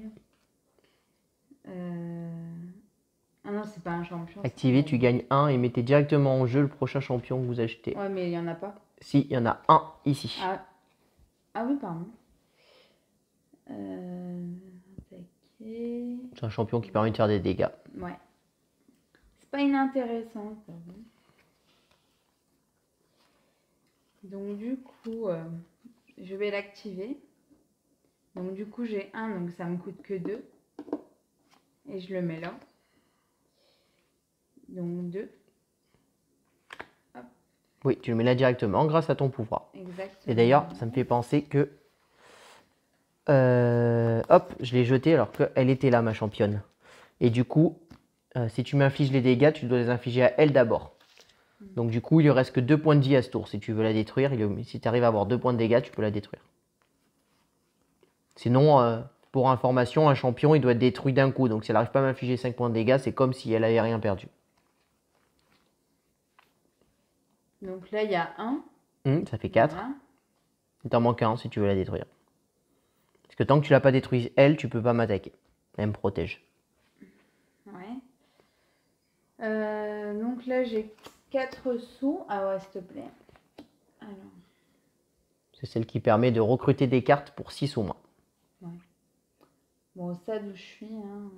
S1: Ah non, c'est pas un champion.
S2: Activé, tu gagnes 1 et mettez directement en jeu le prochain champion que vous achetez.
S1: Ouais, mais il y en a pas.
S2: Si, il y en a un ici.
S1: Ah oui, pardon. Attaquer.
S2: C'est un champion qui permet de faire des dégâts.
S1: Ouais. C'est pas inintéressant, ça. Donc, du coup, je vais l'activer. Donc, du coup, j'ai 1, donc ça me coûte que 2. Et je le mets là. Donc 2. Hop.
S2: Oui, tu le mets là directement grâce à ton pouvoir.
S1: Exactement.
S2: Et d'ailleurs, ça me fait penser que... hop, je l'ai jetée alors qu'elle était là, ma championne. Et du coup, si tu m'infliges les dégâts, tu dois les infliger à elle d'abord. Donc du coup, il ne reste que 2 points de vie à ce tour. Si tu veux la détruire, si tu arrives à avoir 2 points de dégâts, tu peux la détruire. Sinon, pour information, un champion, il doit être détruit d'un coup. Donc si elle n'arrive pas à m'infliger 5 points de dégâts, c'est comme si elle n'avait rien perdu.
S1: Donc là, il y a 1.
S2: Ça fait 4.
S1: Voilà.
S2: Il t'en manque un si tu veux la détruire. Parce que tant que tu l'as pas détruite, elle, tu peux pas m'attaquer. Elle me protège.
S1: Ouais. Donc là, j'ai 4 sous. Ah ouais, s'il te plaît. Alors.
S2: C'est celle qui permet de recruter des cartes pour 6 ou moins.
S1: Ouais. Bon, au stade où je suis, hein.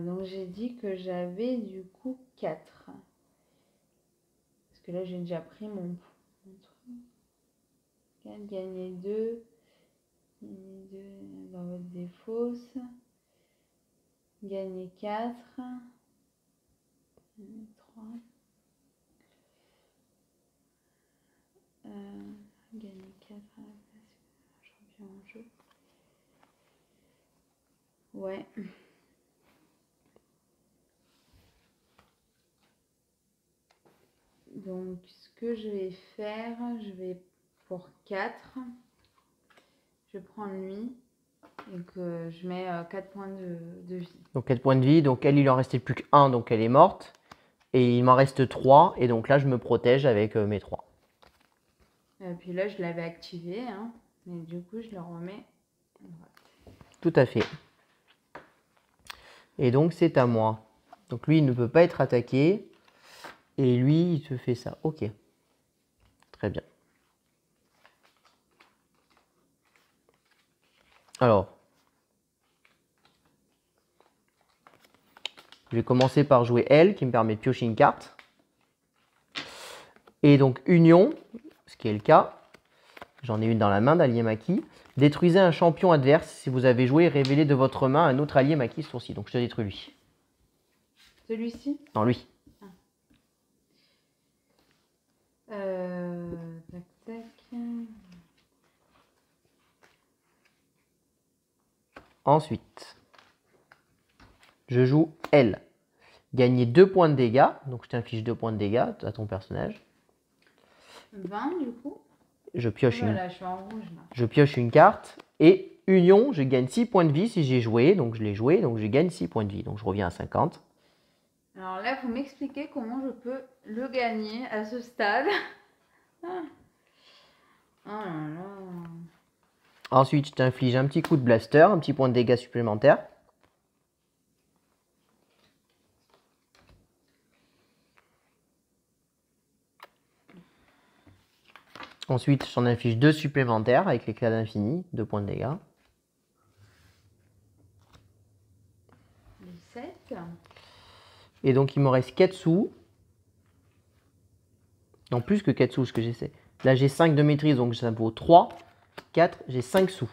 S1: Donc j'ai dit que j'avais du coup 4. Parce que là, j'ai déjà pris mon truc. 4, gagner 2. Gagner 2 dans votre défausse. Gagner 4. Gagner 3. Gagner 4 à la place. Champion en jeu. Ouais. Donc, ce que je vais faire, je vais pour 4, je prends lui et que je mets 4 points de vie.
S2: Donc 4 points de vie, donc elle, il en restait plus qu'un, donc elle est morte. Et il m'en reste 3, et donc là, je me protège avec mes 3.
S1: Et puis là, je l'avais activé, hein, mais du coup, je le remets à droite.
S2: Tout à fait. Et donc, c'est à moi. Donc lui, il ne peut pas être attaqué. Et lui, il se fait ça. Ok. Très bien. Alors, je vais commencer par jouer elle, qui me permet de piocher une carte. Et donc, Union, ce qui est le cas. J'en ai une dans la main d'allié maquis. Détruisez un champion adverse si vous avez joué et révélé de votre main un autre allié maquis ce tour-ci. Donc, je te détruis lui.
S1: Celui-ci?
S2: Non, lui.
S1: Tac, tac.
S2: Ensuite, je joue elle. Gagner 2 points de dégâts. Donc, je t'inflige 2 points de dégâts à ton personnage.
S1: 20 du coup.
S2: Je pioche,
S1: Voilà, je suis en rouge là.
S2: Je pioche une carte. Et Union, je gagne 6 points de vie si j'ai joué. Donc, je l'ai joué. Donc, je gagne 6 points de vie. Donc, je reviens à 50.
S1: Alors là, vous m'expliquez comment je peux le gagner à ce stade. Oh là là.
S2: Ensuite, je t'inflige un petit coup de blaster, un petit point de dégâts supplémentaire. Ensuite, j'en inflige 2 supplémentaires avec l'éclat d'infini, 2 points de dégâts.
S1: Les 7.
S2: Et donc, il me reste 4 sous. Non, plus que 4 sous, ce que j'essaie. Là, j'ai 5 de maîtrise, donc ça vaut 3. 4, j'ai 5 sous.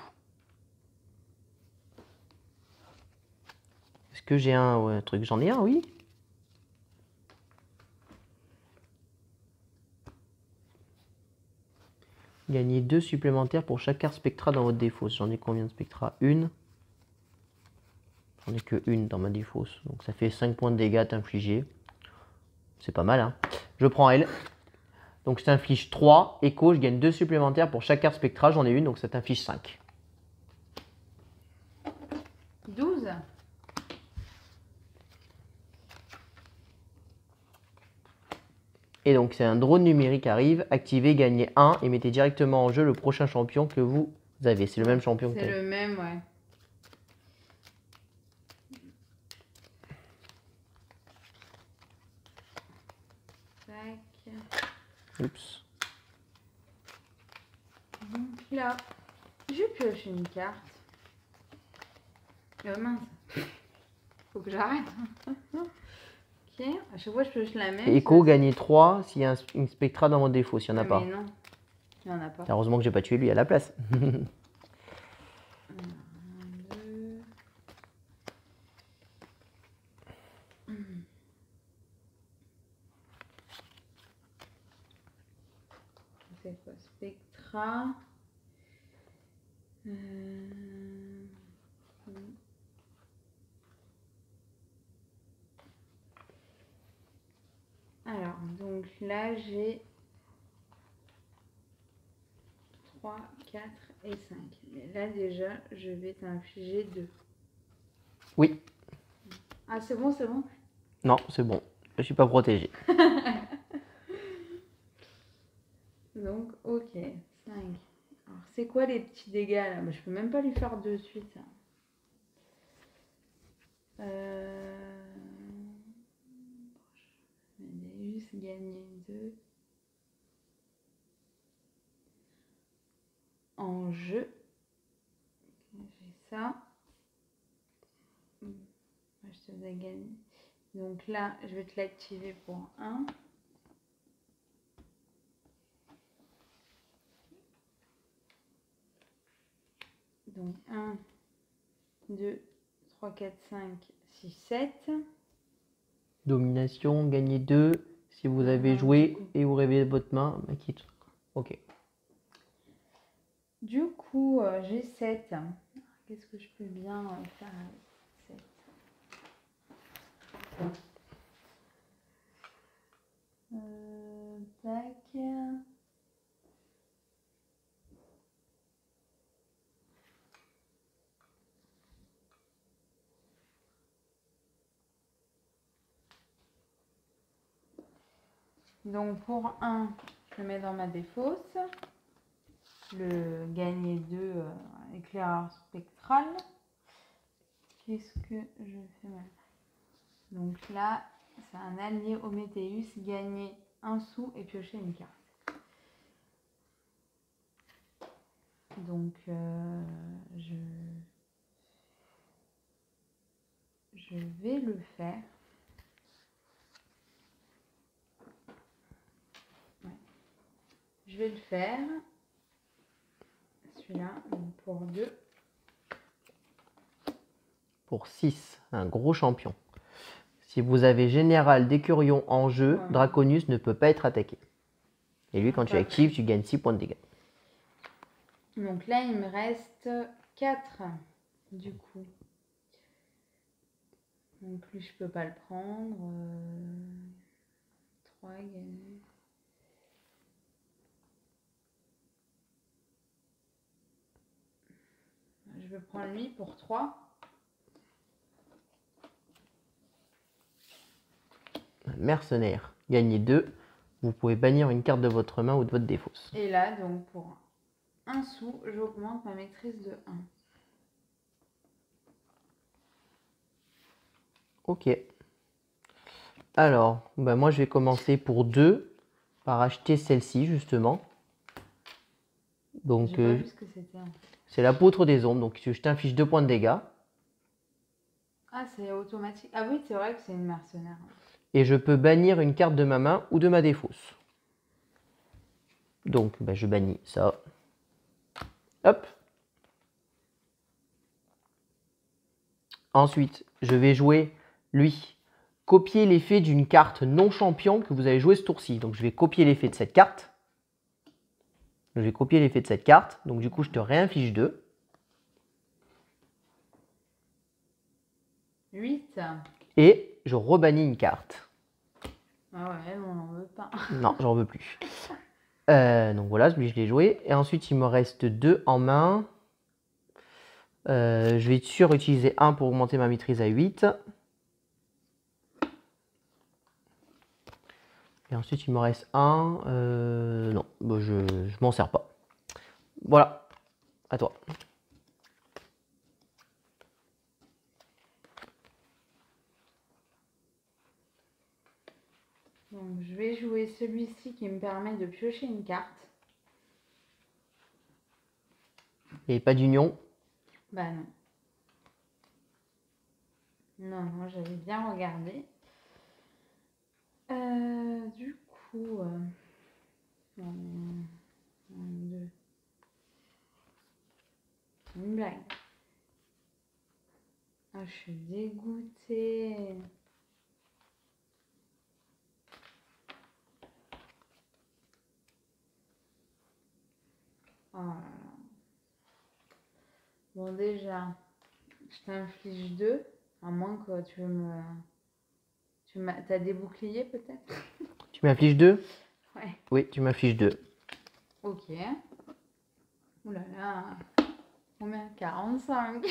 S2: Est-ce que j'ai un truc? J'en ai un, oui. Gagnez 2 supplémentaires pour chaque carte spectra dans votre défausse. J'en ai combien de spectra? Une. J'en ai que une dans ma défausse. Donc ça fait 5 points de dégâts t'infliger. C'est pas mal, hein. Je prends elle. Donc je t'inflige 3. Écho, je gagne 2 supplémentaires pour chaque carte spectra. J'en ai une, donc ça t'inflige 5.
S1: 12.
S2: Et donc c'est un drone numérique arrive. Activez, gagnez 1 et mettez directement en jeu le prochain champion que vous avez. C'est le même champion que
S1: C'est le même, ouais. Tac.
S2: Oups.
S1: Donc là, je pioche une carte. Mince. Faut que j'arrête. Ok. À chaque fois, je pioche la même.
S2: Écho, gagnez 3 s'il y a une spectra dans votre défaut. S'il n'y en a pas.
S1: Mais non, il n'y en a pas.
S2: Heureusement que j'ai pas tué lui à la place.
S1: 1, 2. C'est quoi? Spectra. Alors, donc là, j'ai 3, 4 et 5. Mais là, déjà, je vais t'infliger 2.
S2: Oui.
S1: Ah, c'est bon, c'est bon.
S2: Non, c'est bon. Je suis pas protégé.
S1: Donc, ok. 5. Alors, c'est quoi les petits dégâts là? Je peux même pas lui faire de suite. Je vais juste gagner 2 en jeu. J'ai ça. Je te faisais gagner. Donc là, je vais te l'activer pour 1. Donc 1, 2, 3, 4, 5, 6, 7.
S2: Domination, gagnez 2 si vous avez joué et vous réveillez votre main. Quitte. Ok.
S1: Du coup, j'ai 7. Qu'est-ce que je peux bien faire avec 7? Donc pour 1, je le mets dans ma défausse. Le gagner 2 éclaireur spectral. Qu'est-ce que je fais mal? Donc là, c'est un allié Ométéus, gagner un sou et piocher une carte. Donc je vais le faire. Ouais. Je vais le faire. Celui-là, pour 2.
S2: Pour 6, un gros champion. Si vous avez Général d'Écurion en jeu,
S1: Ouais.
S2: Draconus ne peut pas être attaqué. Et lui, quand tu actives, tu gagnes 6 points de dégâts.
S1: Donc là, il me reste 4 du coup. Donc lui, je peux pas le prendre. 3 gagner. Je vais prendre lui pour 3.
S2: Mercenaire, gagnez 2. Vous pouvez bannir une carte de votre main ou de votre défausse.
S1: Et là, donc pour 1 sou, j'augmente ma maîtrise de 1.
S2: Ok. Alors, moi je vais commencer pour 2 par acheter celle-ci justement. Donc,
S1: J'ai pas vu ce que c'était.
S2: c'est l'apôtre des ombres. Donc, je t'inflige 2 points de dégâts.
S1: Ah, c'est automatique. Ah oui, c'est vrai que c'est une mercenaire.
S2: Et je peux bannir une carte de ma main ou de ma défausse. Donc, je bannis ça. Hop. Ensuite, je vais jouer lui. Copier l'effet d'une carte non champion que vous avez joué ce tour-ci. Donc, je vais copier l'effet de cette carte. Je vais copier l'effet de cette carte. Donc, du coup, je te réinflige 2.
S1: 8.
S2: Et je rebannis une carte.
S1: Ah ouais, on n'en veut pas.
S2: Non, j'en veux plus. Donc voilà, celui je l'ai joué. Et ensuite, il me reste 2 en main. Je vais surutiliser 1 pour augmenter ma maîtrise à 8. Et ensuite, il me reste 1. Non, je m'en sers pas. Voilà, à toi.
S1: Donc je vais jouer celui-ci qui me permet de piocher une carte.
S2: Et pas d'union.
S1: Bah non. Non, moi j'avais bien regardé. Du coup, 1, 2. Une blague. Ah, je suis dégoûtée. Oh là là. Bon, déjà, je t'inflige 2, à moins que tu veux me... T'as des boucliers peut-être?
S2: Tu m'infliges 2?
S1: Ouais.
S2: Oui, tu m'infliges 2.
S1: Ok. Ouh là là. Combien? 45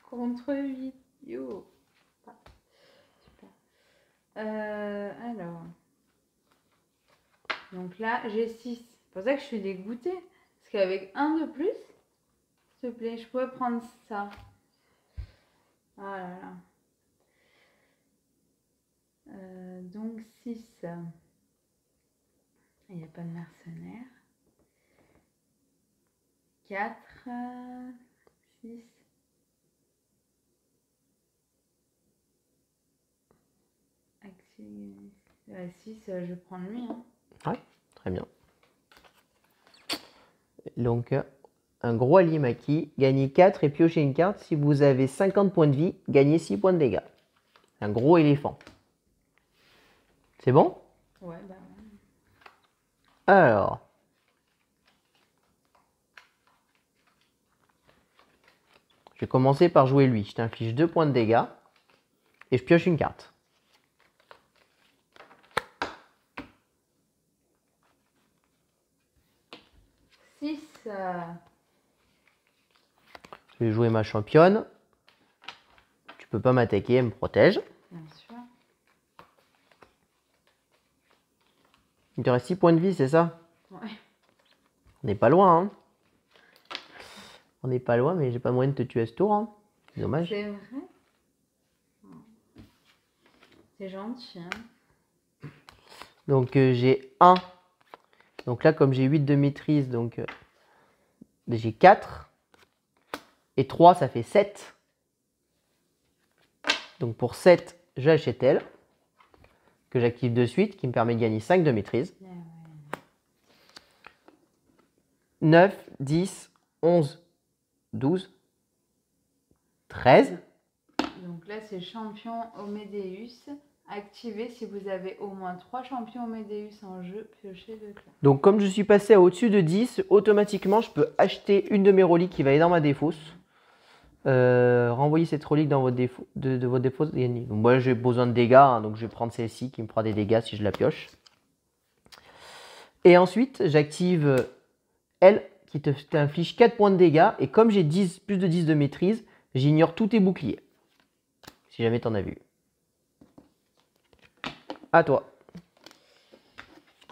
S1: contre 8. Yo. Super. Alors. Donc là, j'ai 6. C'est pour ça que je suis dégoûtée. Parce qu'avec un de plus, s'il te plaît, je pourrais prendre ça. Ah là là. Donc 6. Il n'y a pas de mercenaire. 4, 6. Axi... 6, je vais prendre lui. Hein.
S2: Ouais, très bien. Donc, un gros allié maquis, gagnez 4 et piochez une carte. Si vous avez 50 points de vie, gagnez 6 points de dégâts. Un gros éléphant. C'est bon?
S1: Ouais, bah ouais.
S2: Alors. Je vais commencer par jouer lui. Je t'inflige 2 points de dégâts. Et je pioche une carte. Je vais jouer ma championne. Tu peux pas m'attaquer, elle me protège.
S1: Bien sûr.
S2: Il te reste 6 points de vie, c'est ça?
S1: Ouais.
S2: On n'est pas loin, hein. On n'est pas loin, mais j'ai pas moyen de te tuer à ce tour, hein. C'est dommage.
S1: C'est vrai? C'est gentil, hein.
S2: Donc j'ai 1. Donc là, comme j'ai 8 de maîtrise, donc j'ai 4. Et 3, ça fait 7. Donc pour 7, j'achète elle, que j'active de suite, qui me permet de gagner 5 de maîtrise. 9, 10, 11, 12, 13.
S1: Donc là, c'est champion Homédeus. Activez si vous avez au moins 3 champions Homédeus en jeu, piochez 2 cartes.
S2: Donc comme je suis passé à au-dessus de 10, automatiquement, je peux acheter une de mes reliques qui va aller dans ma défausse. Renvoyer cette relique dans votre défaut, de votre défausse. Donc moi, j'ai besoin de dégâts, hein, donc je vais prendre celle-ci qui me fera des dégâts si je la pioche. Et ensuite, j'active elle qui t'inflige 4 points de dégâts. Et comme j'ai plus de 10 de maîtrise, j'ignore tous tes boucliers. Si jamais t'en as vu. À toi.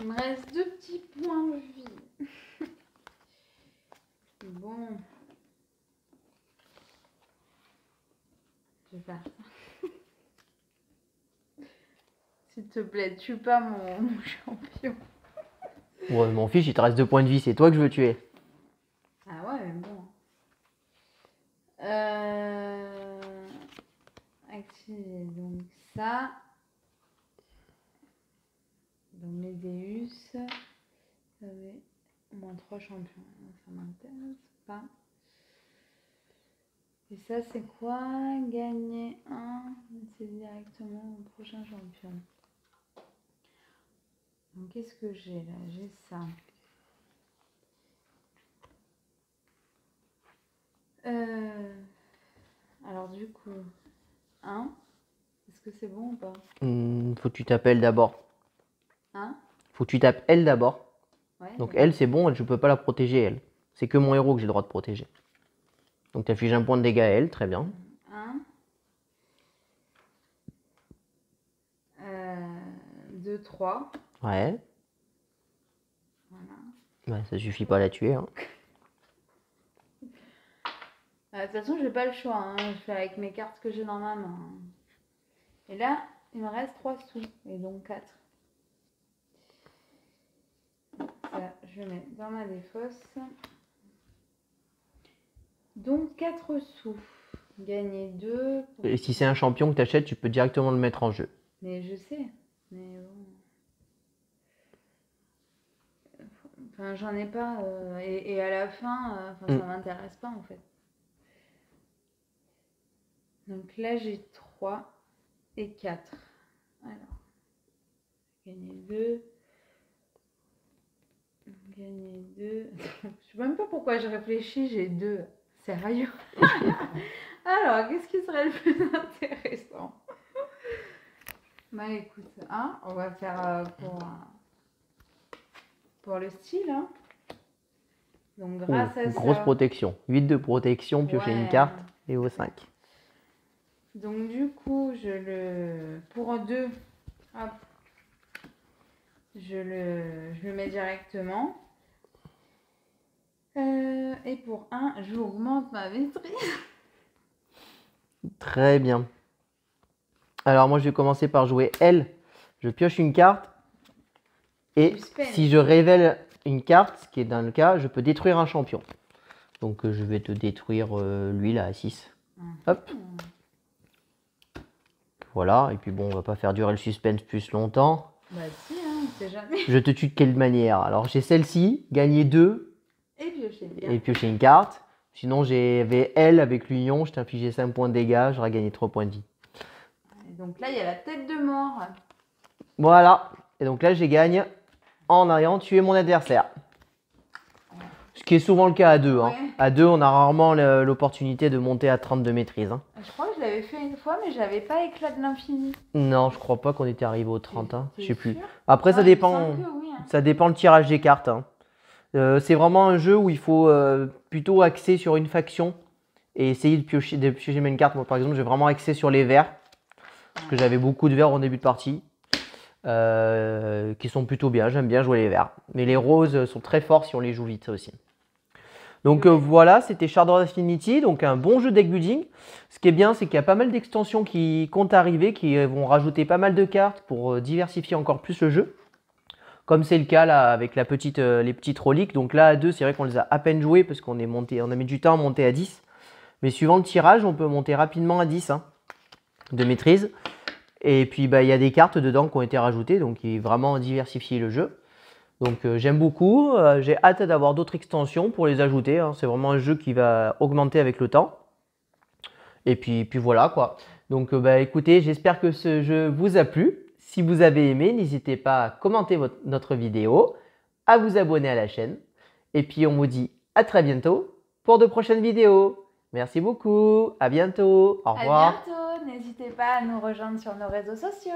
S1: Il me reste 2 petits points de vie. Bon. Je vais faire ça. S'il te plaît, tue pas mon champion.
S2: Ouais, mon fiche, il te reste 2 points de vie, c'est toi que je veux tuer.
S1: Ah ouais, mais bon. Activer donc ça. Donc Médéus. Vous avez au moins 3 champions. Ça m'intéresse pas. Et ça, c'est quoi? Gagner 1. C'est directement au prochain champion. Donc qu'est-ce que j'ai là? J'ai ça. Alors du coup, 1. Est-ce que c'est bon ou pas?
S2: Faut que tu t'appelles d'abord.
S1: Hein?
S2: Faut que tu tapes elle d'abord.
S1: Ouais,
S2: Donc elle, c'est bon, je peux pas la protéger, elle. C'est que mon héros que j'ai le droit de protéger. Donc tu affiches un point de dégâts à elle, très bien.
S1: 1. 2, 3.
S2: Ouais.
S1: Voilà.
S2: Bah, ça suffit pas à la tuer, hein.
S1: De toute façon, j'ai pas le choix. Hein. Je fais avec mes cartes que j'ai dans ma main. Et là, il me reste 3 sous. Et donc 4. Ça, je mets dans ma défausse. Donc 4 sous. Gagner 2.
S2: Et si c'est un champion que tu achètes, tu peux directement le mettre en jeu.
S1: Mais je sais. Mais bon. Enfin, j'en ai pas. Et à la fin, ça m'intéresse pas en fait. Donc là, j'ai 3 et 4. Alors, gagner 2. Gagner 2. Je sais même pas pourquoi je réfléchis, j'ai 2. Sérieux? Alors, qu'est-ce qui serait le plus intéressant? Bah écoute, hein, on va faire pour le style. Hein. Donc grâce à ça...
S2: Grosse protection. 8 de protection, piocher une carte et au 5.
S1: Donc du coup, pour 2, hop, je le mets directement. Et pour 1, j'augmente ma maîtrise.
S2: Très bien. Alors moi, je vais commencer par jouer elle. Je pioche une carte. Et si je révèle une carte, ce qui est dans le cas, je peux détruire un champion. Donc je vais te détruire lui là à 6. Hop. Voilà. Et puis bon, on va pas faire durer le suspense plus longtemps.
S1: Bah si, hein, on sait jamais.
S2: Je te tue de quelle manière? Alors j'ai celle-ci, gagner 2. Et piocher une carte. Sinon j'avais elle avec l'union, je t'ai infligé 5 points de dégâts, j'aurais gagné 3 points de vie.
S1: Et donc là, il y a la tête de mort.
S2: Voilà. Et donc là, je gagne en ayant tué mon adversaire. Ce qui est souvent le cas à 2. Hein.
S1: Ouais.
S2: À 2, on a rarement l'opportunité de monter à 30 de maîtrise. Hein.
S1: Je crois que je l'avais fait une fois, mais j'avais pas éclat de l'infini.
S2: Non, je crois pas qu'on était arrivé aux 30. Hein. Je sais plus.
S1: Sûr?
S2: Après, ça dépend.
S1: Oui, hein.
S2: Ça dépend le tirage des cartes. Hein. C'est vraiment un jeu où il faut plutôt axer sur une faction et essayer de piocher une carte. Moi, par exemple, j'ai vraiment axé sur les verts parce que j'avais beaucoup de verts au début de partie. qui sont plutôt bien. J'aime bien jouer les verts. Mais les roses sont très forts si on les joue vite aussi. Donc voilà, c'était Shard of Infinity, donc un bon jeu deck building. Ce qui est bien, c'est qu'il y a pas mal d'extensions qui comptent arriver, qui vont rajouter pas mal de cartes pour diversifier encore plus le jeu. Comme c'est le cas là avec les petites reliques. Donc là à 2, c'est vrai qu'on les a à peine jouées parce qu'on a mis du temps à monter à 10. Mais suivant le tirage, on peut monter rapidement à 10 hein, de maîtrise. Et puis il y a des cartes dedans qui ont été rajoutées, donc qui vraiment diversifient le jeu. Donc j'aime beaucoup, j'ai hâte d'avoir d'autres extensions pour les ajouter, hein. C'est vraiment un jeu qui va augmenter avec le temps. Et puis voilà quoi. Donc écoutez, j'espère que ce jeu vous a plu. Si vous avez aimé, n'hésitez pas à commenter notre vidéo, à vous abonner à la chaîne. Et puis on vous dit à très bientôt pour de prochaines vidéos. Merci beaucoup, à bientôt, au revoir.
S1: À bientôt, n'hésitez pas à nous rejoindre sur nos réseaux sociaux.